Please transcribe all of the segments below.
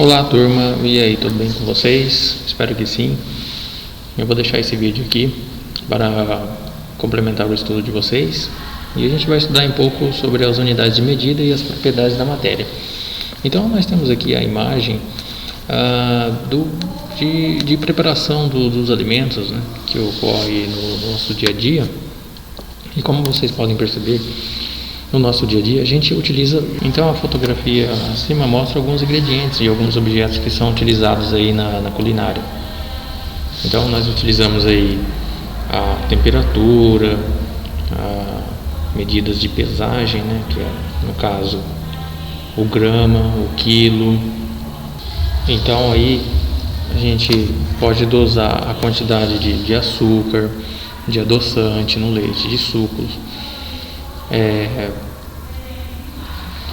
Olá turma, e aí, tudo bem com vocês? Espero que sim. Eu vou deixar esse vídeo aqui para complementar o estudo de vocês e a gente vai estudar um pouco sobre as unidades de medida e as propriedades da matéria. Então nós temos aqui a imagem de preparação dos alimentos, né, que ocorre no nosso dia a dia. E como vocês podem perceber, no nosso dia a dia a gente utiliza, então a fotografia acima mostra alguns ingredientes e alguns objetos que são utilizados aí na culinária. Então nós utilizamos aí a temperatura, medidas de pesagem, né, que é no caso o grama, o quilo. Então aí a gente pode dosar a quantidade de açúcar, de adoçante no leite, de sucos,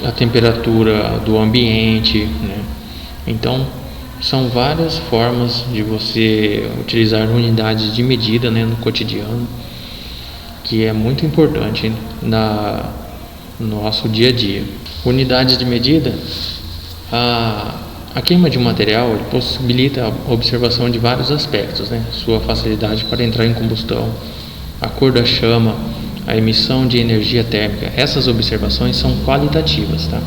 a temperatura do ambiente, né? Então são várias formas de você utilizar unidades de medida, né, no cotidiano, que é muito importante no nosso dia a dia. Unidades de medida, a queima de um material ele possibilita a observação de vários aspectos, né? Sua facilidade para entrar em combustão, a cor da chama, a emissão de energia térmica. Essas observações são qualitativas, tá?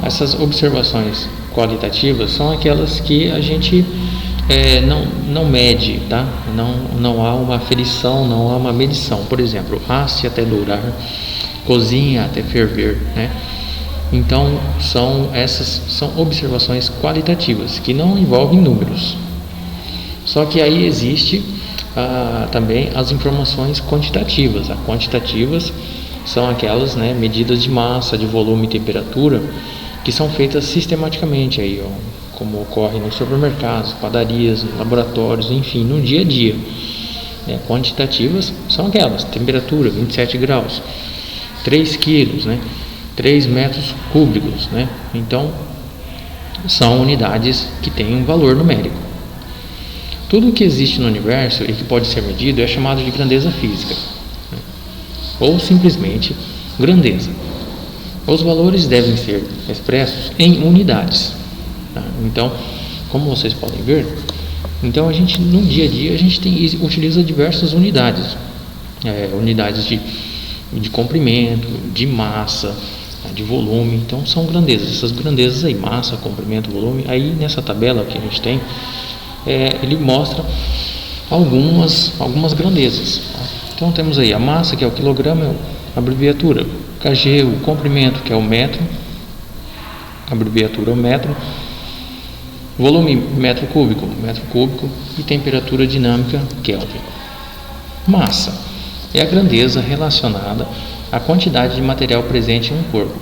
Essas observações qualitativas são aquelas que a gente não mede, tá? Não há uma aferição, não há uma medição. Por exemplo, asse até dourar, cozinha até ferver, né? Então essas são observações qualitativas que não envolvem números. Só que aí existe também as informações quantitativas. As quantitativas são aquelas, né, medidas de massa, de volume e temperatura que são feitas sistematicamente aí, como ocorre nos supermercados, padarias, laboratórios, enfim, no dia a dia. Quantitativas são aquelas: temperatura 27 graus, 3 quilos, né, 3 metros cúbicos, né? Então são unidades que têm um valor numérico. Tudo que existe no universo e que pode ser medido é chamado de grandeza física, né? Ou simplesmente grandeza. Os valores devem ser expressos em unidades, tá? Então, como vocês podem ver, então a gente no dia a dia a gente utiliza diversas unidades, unidades de comprimento, de massa, de volume. Então são grandezas, essas grandezas aí, massa, comprimento, volume. Aí nessa tabela que a gente tem, ele mostra algumas grandezas, tá? Então temos aí a massa, que é o quilograma, a abreviatura kg, o comprimento, que é o metro, a abreviatura é o metro, volume metro cúbico, e temperatura dinâmica Kelvin. Massa é a grandeza relacionada à quantidade de material presente em um corpo.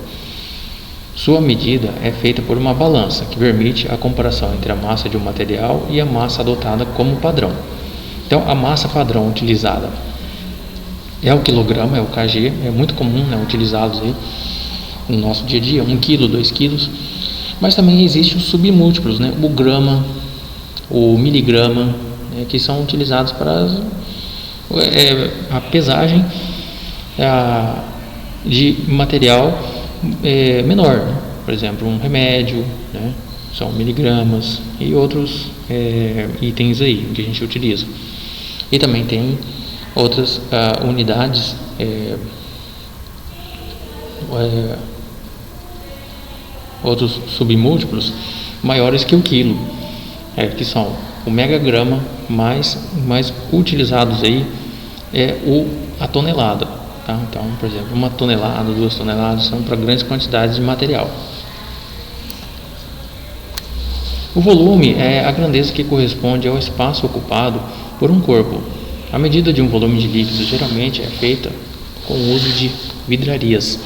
Sua medida é feita por uma balança que permite a comparação entre a massa de um material e a massa adotada como padrão. Então, a massa padrão utilizada é o quilograma, é o kg, é muito comum, né, utilizados aí no nosso dia a dia, 1 kg, 2 kg, mas também existem os submúltiplos, né, o grama, o miligrama, né, que são utilizados para a pesagem de material menor, né? Por exemplo, um remédio, né, são miligramas, e outros itens aí que a gente utiliza. E também tem outras unidades, outros submúltiplos maiores que o quilo, que são o megagrama, mais utilizados aí a tonelada, tá? Então, por exemplo, 1 tonelada, 2 toneladas são para grandes quantidades de material. O volume é a grandeza que corresponde ao espaço ocupado por um corpo. A medida de um volume de líquido geralmente é feita com o uso de vidrarias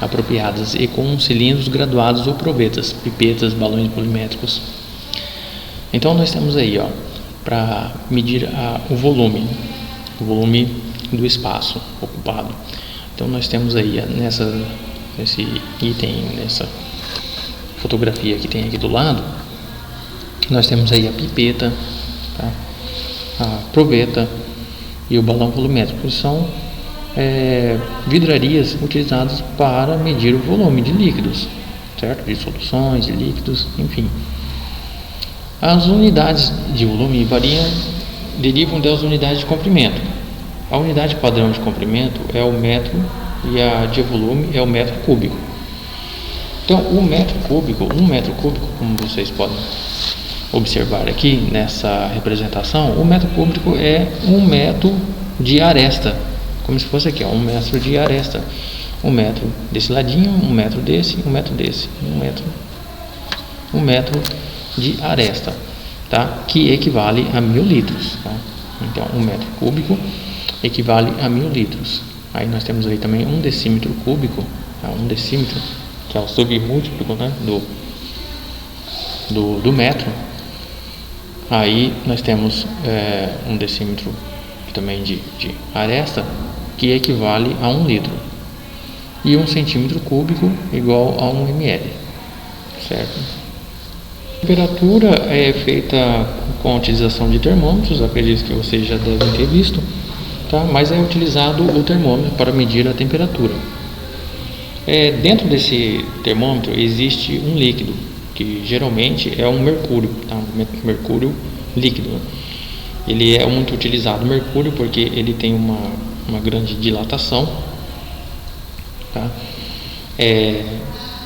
apropriadas e com cilindros graduados ou probetas, pipetas, balões polimétricos. Então nós temos aí, para medir o volume do espaço ocupado. Então nós temos aí nesse item, nessa fotografia que tem aqui do lado, nós temos aí a pipeta, tá? A probeta e o balão volumétrico, que são vidrarias utilizadas para medir o volume de líquidos, certo? De soluções, de líquidos, enfim. As unidades de volume derivam das unidades de comprimento. A unidade padrão de comprimento é o metro e a de volume é o metro cúbico. Então, um metro cúbico, como vocês podem observar aqui nessa representação, o metro cúbico é 1 metro de aresta, como se fosse aqui, ó, 1 metro de aresta. 1 metro desse ladinho, 1 metro desse, 1 metro desse, 1 metro de aresta, tá? Que equivale a 1000 litros, tá? Então, 1 metro cúbico equivale a 1000 litros. Aí nós temos aí também 1 decímetro cúbico, tá? 1 decímetro, que é o submúltiplo, né, do metro. Aí nós temos 1 decímetro também de aresta, que equivale a 1 litro. E 1 centímetro cúbico igual a 1 ml, certo? A temperatura é feita com a utilização de termômetros, acredito que vocês já devem ter visto, tá? Mas é utilizado o termômetro para medir a temperatura. Dentro desse termômetro existe um líquido, que geralmente é um mercúrio, tá? Mercúrio líquido. Ele é muito utilizado, o mercúrio, porque ele tem uma grande dilatação, tá?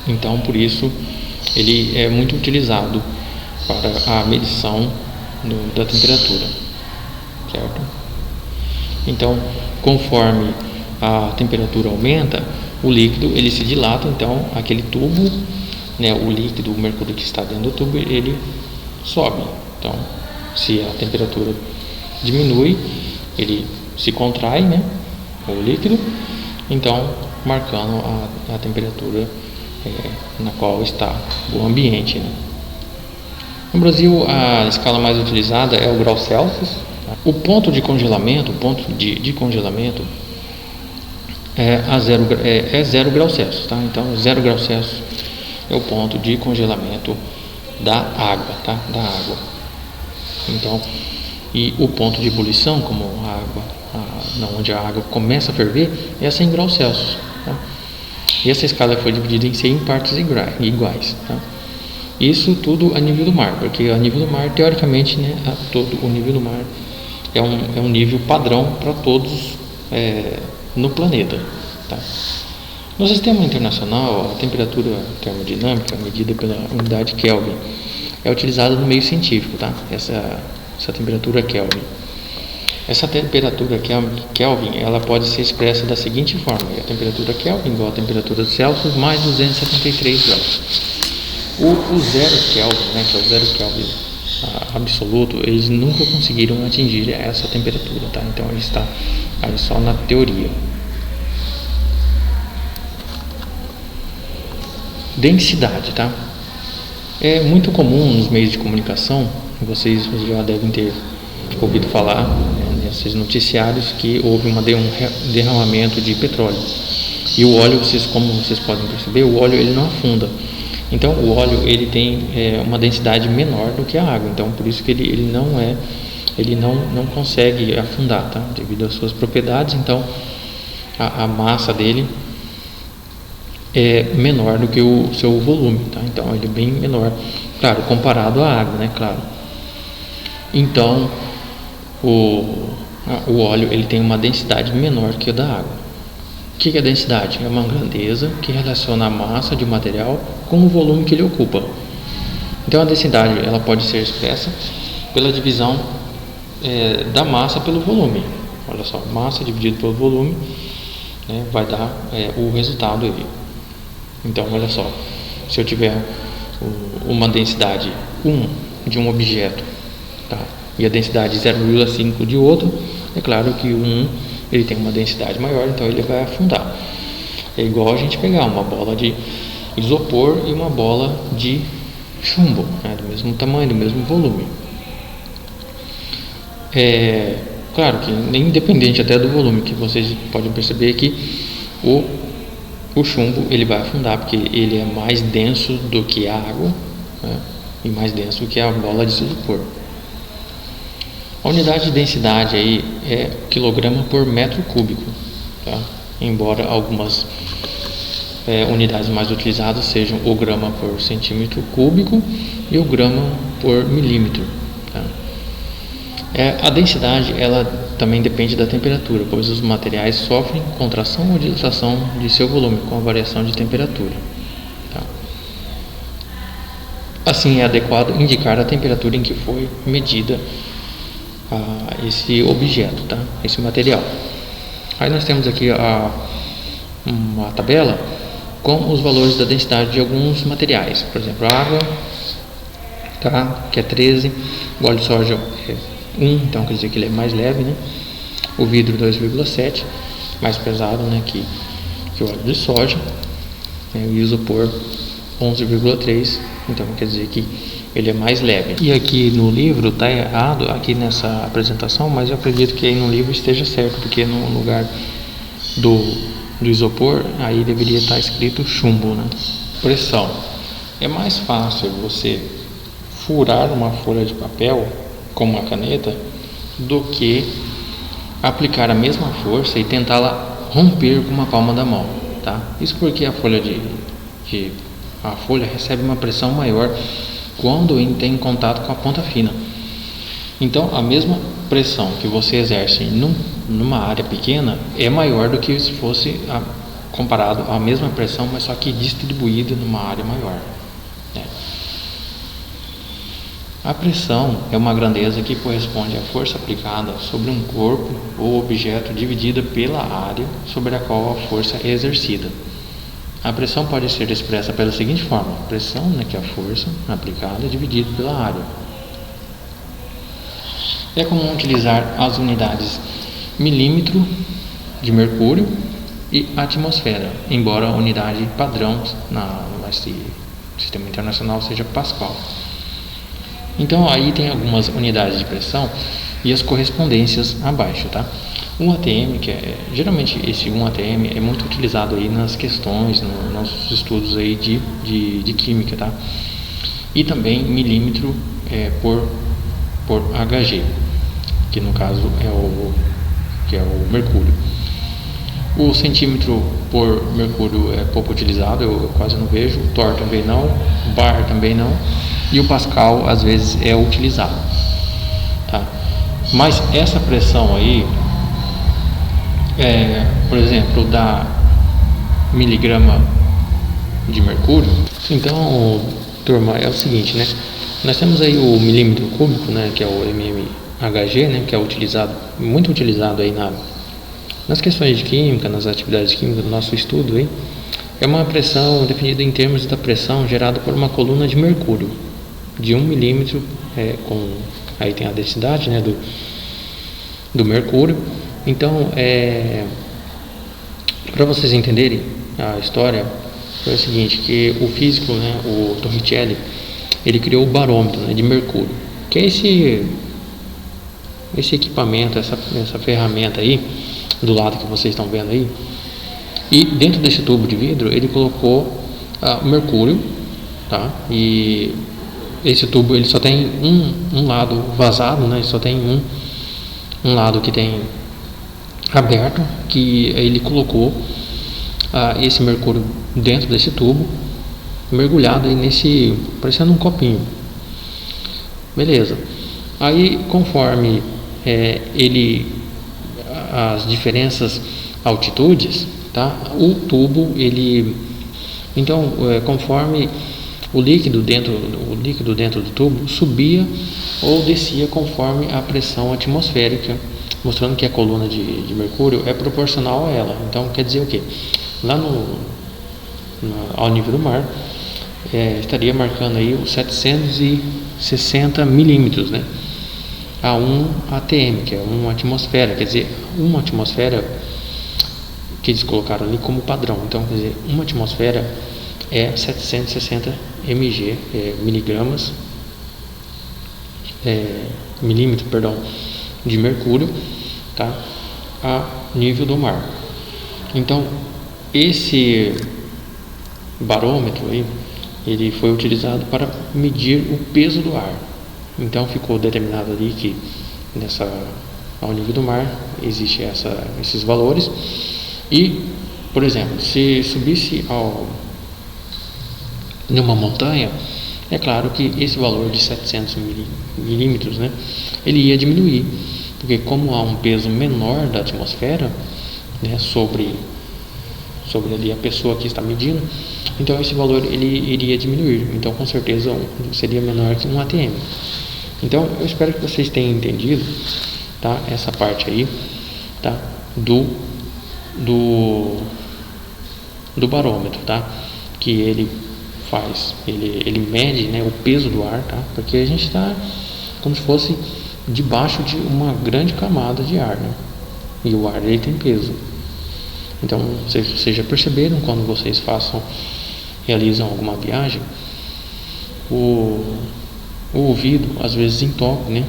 Então, por isso, ele é muito utilizado para a medição da temperatura, certo? Então, conforme a temperatura aumenta, o líquido ele se dilata, então aquele tubo, né, o líquido, o mercúrio que está dentro do tubo, ele sobe. Então, se a temperatura diminui, ele se contrai, né, o líquido, então marcando a temperatura na qual está o ambiente, né? No Brasil, a escala mais utilizada é o grau Celsius. O ponto de congelamento, é 0 graus Celsius, tá? Então, 0 graus Celsius é o ponto de congelamento da água, tá? Da água. Então, e o ponto de ebulição, como a água, onde a água começa a ferver, é 100 graus Celsius, tá? E essa escala foi dividida em 100 partes iguais, tá? Isso tudo a nível do mar, porque a nível do mar, teoricamente, né, todo o nível do mar é um nível padrão para todos no planeta, tá? No sistema internacional, a temperatura termodinâmica, medida pela unidade Kelvin, é utilizada no meio científico, tá? Essa temperatura Kelvin. Essa temperatura Kelvin, ela pode ser expressa da seguinte forma: a temperatura Kelvin igual a temperatura Celsius mais 273 graus. O zero Kelvin, né, que é o zero Kelvin absoluto, eles nunca conseguiram atingir essa temperatura, tá? Então ele está aí só na teoria. Densidade, tá? É muito comum nos meios de comunicação, vocês já devem ter ouvido falar, né, nesses noticiários, que houve um derramamento de petróleo. E o óleo, como vocês podem perceber, o óleo ele não afunda. Então o óleo ele tem uma densidade menor do que a água. Então por isso que ele não consegue afundar, tá? Devido às suas propriedades. Então a massa dele é menor do que o seu volume, tá? Então ele é bem menor, claro, comparado à água, né? Claro. Então o óleo ele tem uma densidade menor que a da água. O que é densidade? É uma grandeza que relaciona a massa de um material com o volume que ele ocupa. Então a densidade ela pode ser expressa pela divisão da massa pelo volume. Olha só, massa dividido pelo volume, né, vai dar o resultado aí. Então olha só, se eu tiver uma densidade 1 de um objeto, tá, e a densidade 0,5 de outro, é claro que o 1 ele tem uma densidade maior, então ele vai afundar. É igual a gente pegar uma bola de isopor e uma bola de chumbo, né, do mesmo tamanho, do mesmo volume. Claro que independente até do volume, que vocês podem perceber que o chumbo ele vai afundar, porque ele é mais denso do que a água, né, e mais denso do que a bola de isopor. A unidade de densidade aí é quilograma por metro cúbico, tá? Embora algumas unidades mais utilizadas sejam o grama por centímetro cúbico e o grama por milímetro. Tá? A densidade ela também depende da temperatura, pois os materiais sofrem contração ou dilatação de seu volume com a variação de temperatura. Tá? Assim, é adequado indicar a temperatura em que foi medida esse objeto, tá? Esse material. Aí nós temos aqui uma tabela com os valores da densidade de alguns materiais. Por exemplo, a água, tá? Que é 13, o óleo de soja é 1, então quer dizer que ele é mais leve, né? O vidro 2,7, mais pesado, né? que o óleo de soja, né? O isopor 11,3, então quer dizer que ele é mais leve. E aqui no livro está errado, aqui nessa apresentação, mas eu acredito que aí no livro esteja certo, porque no lugar do isopor, aí deveria estar escrito chumbo, né? Pressão. É mais fácil você furar uma folha de papel com uma caneta do que aplicar a mesma força e tentá-la romper com uma palma da mão, tá? Isso porque a folha recebe uma pressão maior quando entra em contato com a ponta fina. Então, a mesma pressão que você exerce numa área pequena é maior do que se fosse comparado à mesma pressão, mas só que distribuída numa área maior. A pressão é uma grandeza que corresponde à força aplicada sobre um corpo ou objeto dividida pela área sobre a qual a força é exercida. A pressão pode ser expressa pela seguinte forma: a pressão, que é a força aplicada dividida pela área. É comum utilizar as unidades milímetro de mercúrio e atmosfera, embora a unidade padrão nesse sistema internacional seja Pascal. Então aí tem algumas unidades de pressão e as correspondências abaixo, tá? 1 atm, que geralmente esse 1 atm é muito utilizado aí nas questões, nos nossos estudos aí de química, tá? E também milímetro por Hg, que no caso é o mercúrio. O centímetro por mercúrio é pouco utilizado, eu quase não vejo. O torr também não, o bar também não, e o pascal às vezes é utilizado, tá? Mas essa pressão aí, por exemplo, da miligrama de mercúrio. Então, turma, é o seguinte, né? Nós temos aí o milímetro cúbico, né, que é o mmHg, né, que é muito utilizado aí nas questões de química, nas atividades químicas do nosso estudo aí. É uma pressão definida em termos da pressão gerada por uma coluna de mercúrio de 1 milímetro, aí tem a densidade, né, do mercúrio. Então, para vocês entenderem a história, foi o seguinte, que o físico, né, o Torricelli, ele criou o barômetro, né, de mercúrio, que é esse equipamento, essa ferramenta aí, do lado que vocês estão vendo aí. E dentro desse tubo de vidro, ele colocou mercúrio, tá? E esse tubo, ele só tem um lado vazado, né? Só tem um lado que tem aberto, que ele colocou esse mercúrio dentro desse tubo, mergulhado aí parecendo um copinho. Beleza. Aí, conforme as diferenças altitudes, tá? O tubo, então, conforme o líquido dentro do tubo subia ou descia conforme a pressão atmosférica, mostrando que a coluna de mercúrio é proporcional a ela. Então, quer dizer o quê? Lá ao nível do mar, estaria marcando aí os 760 milímetros, né? A 1 atm, que é uma atmosfera, quer dizer, uma atmosfera que eles colocaram ali como padrão. Então, quer dizer, uma atmosfera é 760 mg, miligramas, milímetro, perdão, de mercúrio, tá? A nível do mar. Então, esse barômetro aí, ele foi utilizado para medir o peso do ar. Então ficou determinado ali que ao nível do mar existe esses valores, e Por exemplo, se subisse numa montanha, é claro que esse valor de 700 milímetros, né, ele ia diminuir, porque como há um peso menor da atmosfera, né, sobre ali a pessoa que está medindo, então esse valor ele iria diminuir, então com certeza seria menor que um ATM. Então eu espero que vocês tenham entendido, tá, essa parte aí, tá, do barômetro, tá, que ele mede, né, o peso do ar, tá, porque a gente está como se fosse debaixo de uma grande camada de ar, né, e o ar ele tem peso. Então vocês já perceberam, quando vocês realizam alguma viagem, o ouvido às vezes entope, né,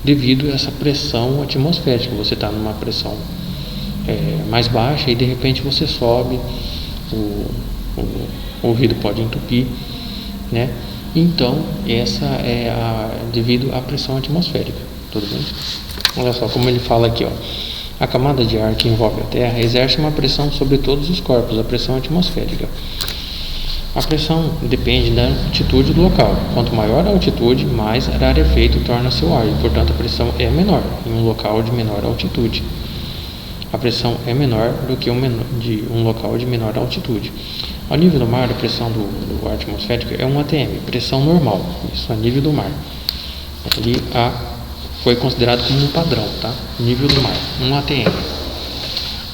devido a essa pressão atmosférica. Você está numa pressão mais baixa e de repente você sobe, o ouvido pode entupir, né? Então essa é devido à pressão atmosférica. Tudo bem? Olha só como ele fala aqui, ó. A camada de ar que envolve a Terra exerce uma pressão sobre todos os corpos, a pressão atmosférica. A pressão depende da altitude do local. Quanto maior a altitude, mais rarefeito torna-se o ar e, portanto, a pressão é menor em um local de menor altitude. A pressão é menor do que de um local de menor altitude. Ao nível do mar, a pressão do ar atmosférico é 1 atm, pressão normal, isso a nível do mar. Ele foi considerado como um padrão, tá? Nível do mar, 1 atm,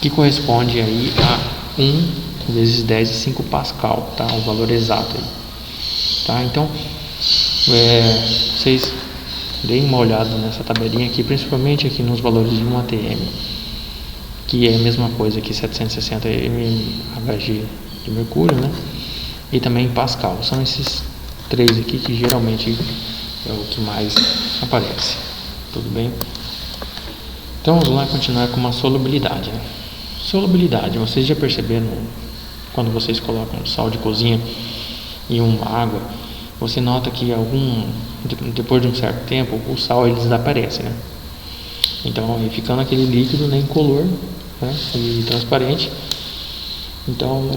que corresponde aí a 1 vezes 10 a 5 pascal, tá? O valor exato aí, tá? Então, vocês deem uma olhada nessa tabelinha aqui, principalmente aqui nos valores de 1 atm, que é a mesma coisa que 760 mmHg de mercúrio, né? E também pascal. São esses três aqui que geralmente é o que mais aparece. Tudo bem? Então vamos lá continuar com uma solubilidade, né? Solubilidade, vocês já perceberam quando vocês colocam sal de cozinha em uma água, você nota que depois de um certo tempo o sal ele desaparece, né? Então ficando aquele líquido, né, incolor, né, e transparente, então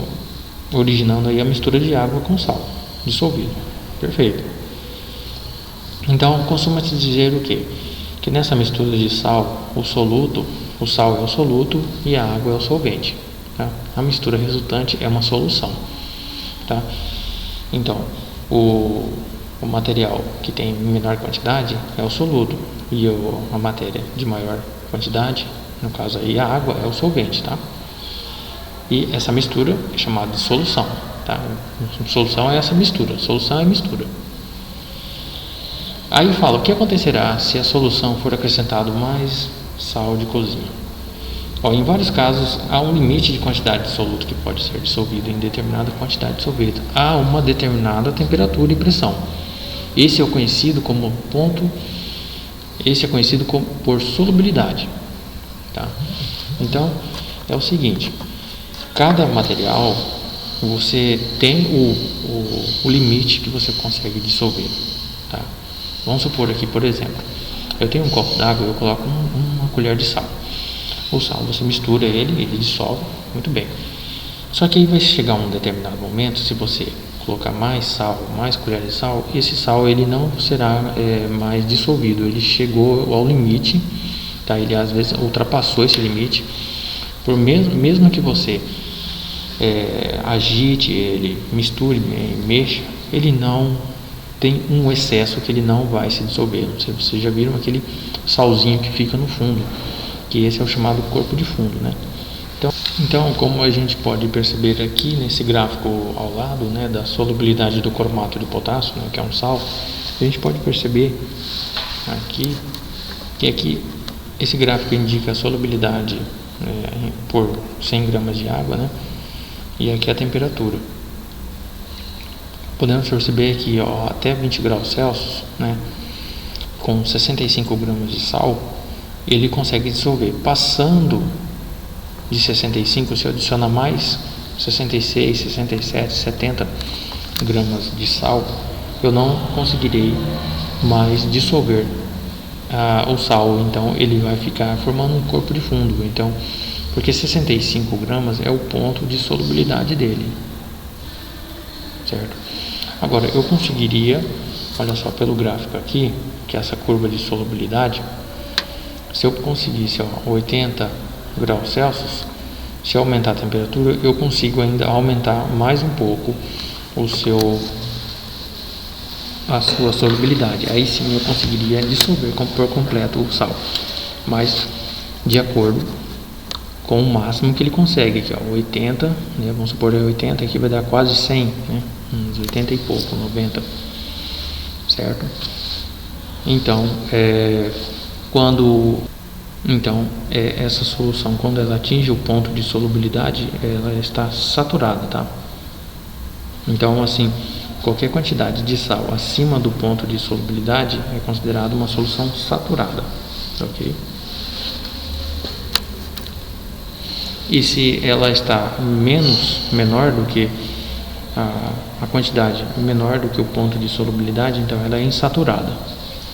originando aí a mistura de água com sal dissolvido. Perfeito. Então costuma-se dizer o quê? Que nessa mistura de sal, o sal é o soluto e a água é o solvente, tá? A mistura resultante é uma solução, tá? Então o material que tem menor quantidade é o soluto e a matéria de maior quantidade, no caso aí a água, é o solvente, tá? E essa mistura é chamada de solução, tá? Solução é essa mistura, solução é mistura. Aí fala, o que acontecerá se a solução for acrescentado mais sal de cozinha? Em vários casos, há um limite de quantidade de soluto que pode ser dissolvido em determinada quantidade de solvente a uma determinada temperatura e pressão. Esse é conhecido por solubilidade, tá? Então, é o seguinte, cada material você tem o limite que você consegue dissolver, tá? Vamos supor aqui, por exemplo, eu tenho um copo d'água, eu coloco uma colher de sal. O sal, você mistura ele dissolve, muito bem. Só que aí vai chegar um determinado momento, se você colocar mais sal, mais colher de sal, esse sal ele não será mais dissolvido, ele chegou ao limite, tá? Ele às vezes ultrapassou esse limite, mesmo que você agite ele, misture, mexa, ele não tem um excesso que ele não vai se dissolver. Não sei se vocês já viram aquele salzinho que fica no fundo, que esse é o chamado corpo de fundo, né? Então, como a gente pode perceber aqui nesse gráfico ao lado, né, da solubilidade do cromato de potássio, né, que é um sal, a gente pode perceber aqui que esse gráfico indica a solubilidade por 100 gramas de água, né, e aqui a temperatura. Podemos perceber que até 20 graus Celsius, né, com 65 gramas de sal, ele consegue dissolver. Passando de 65, se eu adicionar mais 66, 67, 70 gramas de sal, eu não conseguirei mais dissolver o sal. Então ele vai ficar formando um corpo de fundo. Então porque 65 gramas é o ponto de solubilidade dele, certo? Agora, eu conseguiria, olha só, pelo gráfico aqui, que é essa curva de solubilidade, se eu conseguisse 80 graus Celsius, se eu aumentar a temperatura, eu consigo ainda aumentar mais um pouco a sua solubilidade. Aí sim eu conseguiria dissolver por completo o sal, mas de acordo com o máximo que ele consegue, aqui 80, né? Vamos supor 80, aqui vai dar quase 100, né? Uns 80 e pouco, 90, certo? Então, essa solução, quando ela atinge o ponto de solubilidade, ela está saturada, tá? Então, assim, qualquer quantidade de sal acima do ponto de solubilidade é considerada uma solução saturada, ok? E se ela está menor do que a quantidade menor do que o ponto de solubilidade, então ela é insaturada.